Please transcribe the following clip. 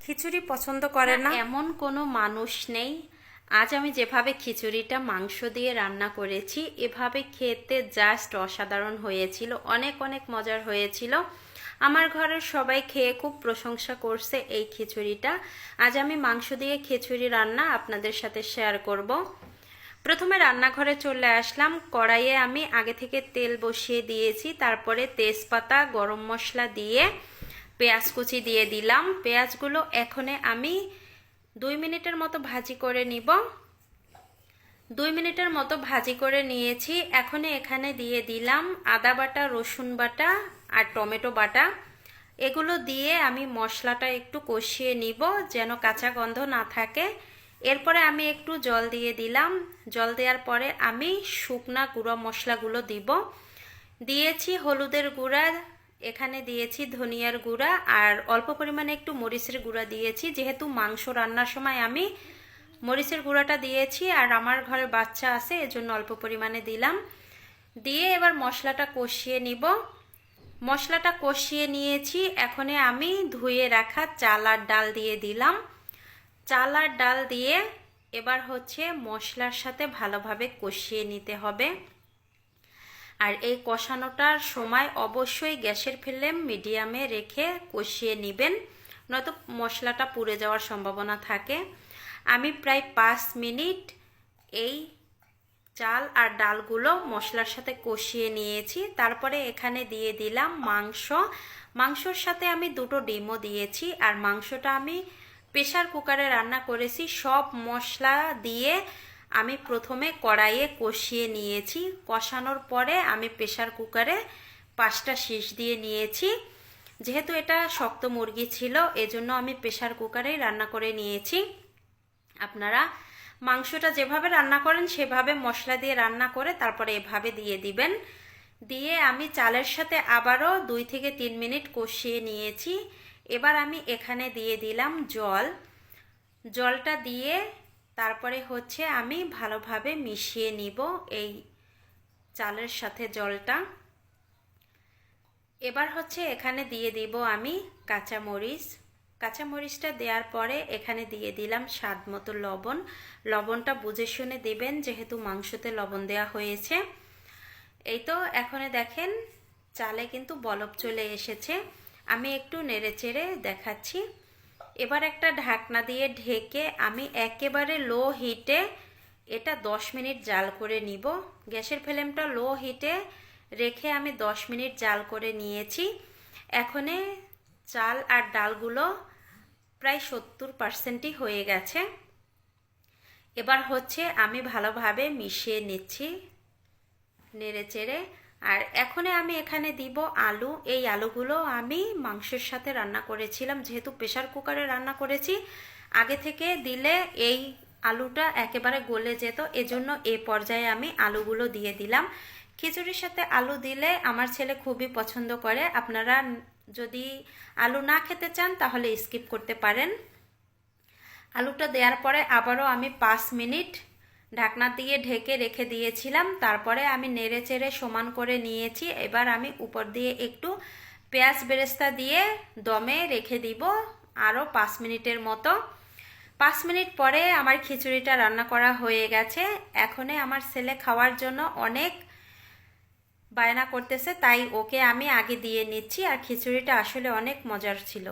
খিচুড়ি পছন্দ করে না এমন কোনো মানুষ নেই। আজ আমি যেভাবে খিচুড়িটা মাংস দিয়ে রান্না করেছি, এভাবে খেতে জাস্ট অসাধারণ হয়েছিল, অনেক অনেক মজার হয়েছিল। আমার ঘরের সবাই খেয়ে খুব প্রশংসা করছে এই খিচুড়িটা। আজ আমি মাংস দিয়ে খিচুড়ি রান্না আপনাদের সাথে শেয়ার করব। প্রথমে রান্নাঘরে চলে আসলাম। কড়াইয়ে আমি আগে থেকে তেল বসিয়ে দিয়েছি, তারপরে তেজপাতা, গরম মশলা দিয়ে পেঁয়াজ কুচি দিয়ে দিলাম। পেঁয়াজগুলো এখনে আমি 2 মিনিটের মতো ভাজি করে নিব। 2 মিনিটের মতো ভাজি করে নিয়েছি। এখন এখানে দিয়ে দিলাম আদা বাটা, রসুন বাটা আর টমেটো বাটা। এগুলো দিয়ে আমি মশলাটা একটু কষিয়ে নিব যেন কাঁচা গন্ধ না থাকে। এরপরে আমি একটু জল দিয়ে দিলাম। জল দেওয়ার পরে আমি শুকনা গুঁড়ো মশলাগুলো দিব। দিয়েছি হলুদের গুঁড়া, এখানে দিয়েছি ধনিয়ার গুঁড়া আর অল্প পরিমাণে একটু মরিচের গুঁড়া দিয়েছি, যেহেতু মাংস রান্নার সময় আমি মরিচের গুঁড়াটা দিয়েছি আর আমার ঘরে বাচ্চা আছে এজন্য অল্প পরিমাণে দিলাম। দিয়ে এবার মশলাটা কষিয়ে নিব। মশলাটা কষিয়ে নিয়েছি। এখন আমি ধুয়ে রাখা চাল আর ডাল দিয়ে দিলাম। চাল আর ডাল দিয়ে এবার মশলার সাথে ভালোভাবে কষিয়ে নিতে হবে। আর এই কষানোটার সময় অবশ্যই গ্যাসের ফ্লেম মিডিয়ামে রেখে কষিয়ে নেবেন, নয়তো মশলাটা পুড়ে যাওয়ার সম্ভাবনা থাকে। আমি প্রায় 5 মিনিট এই চাল আর ডালগুলো মশলার সাথে কষিয়ে নিয়েছি। তারপরে এখানে দিয়ে দিলাম মাংস। মাংসর সাথে আমি 2টো ডিমও দিয়েছি। আর মাংসটা আমি প্রেসার কুকারে রান্না করেছি। সব মশলা দিয়ে আমি প্রথমে কড়াইয়ে কষিয়ে নিয়েছি। কষানোর পরে আমি প্রেসার কুকারে 5টা সিস দিয়ে নিয়েছি। যেহেতু এটা শক্ত মুরগি ছিল এজন্য আমি প্রেসার কুকারেই রান্না করে নিয়েছি। আপনারা মাংসটা যেভাবে রান্না করেন সেভাবে মশলা দিয়ে রান্না করে তারপরে এভাবে দিয়ে দিবেন। দিয়ে আমি চালের সাথে আবারও 2 থেকে 3 মিনিট কষিয়ে নিয়েছি। এবার আমি এখানে দিয়ে দিলাম জল। জলটা দিয়ে তারপরে আমি ভালোভাবে মিশিয়ে নিব এই চালের সাথে জলটা। এবার এখানে দিয়ে দিব আমি কাঁচামরিচ। কাঁচামরিচটা দেওয়ার পরে এখানে দিয়ে দিলাম স্বাদ মতো লবণ। লবণটা বুঝে শুনে দেবেন যেহেতু মাংসতে লবণ দেওয়া হয়েছে। এই তো এখন দেখেন চালে কিন্তু বলক চলে এসেছে। আমি একটু নেড়েচেড়ে দেখাচ্ছি। এবার একটা ঢাকনা দিয়ে ঢেকে আমি একেবারে লো হিটে এটা 10 মিনিট জাল করে নিব। গ্যাসের ফ্লেমটা লো হিটে রেখে আমি 10 মিনিট জাল করে নিয়েছি। এখনে চাল আর ডালগুলো প্রায় 70% হয়ে গেছে। এবার আমি ভালোভাবে মিশিয়ে নিচ্ছি নেড়েচেড়ে। আর আমি এখানে দিব আলু। এই আলুগুলো আমি মাংসের সাথে রান্না করেছিলাম, যেহেতু প্রেসার কুকারে রান্না করেছি আগে থেকে দিলে এই আলুটা একেবারে গলে যেত, এজন্য এই পর্যায়ে আমি আলুগুলো দিয়ে দিলাম। খিচুড়ির সাথে আলু দিলে আমার ছেলে খুবই পছন্দ করে। আপনারা যদি আলু না খেতে চান তাহলে স্কিপ করতে পারেন। আলুটা দেওয়ার পরে আবারও আমি 5 মিনিট ঢাকনা দিয়ে ঢেকে রেখে দিয়েছিলাম। তারপরে আমি নেড়ে চেড়ে সমান করে নিয়েছি। এবার আমি উপর দিয়ে একটু পেঁয়াজ বেরেস্তা দিয়ে দমে রেখে দিব আরও 5 মিনিটের মতো। 5 মিনিট পরে আমার খিচুড়িটা রান্না করা হয়ে গেছে। এখন আমার ছেলে খাওয়ার জন্য অনেক বায়না করতেছে, তাই ওকে আমি আগে দিয়ে নিচ্ছি। আর খিচুড়িটা আসলে অনেক মজার ছিল।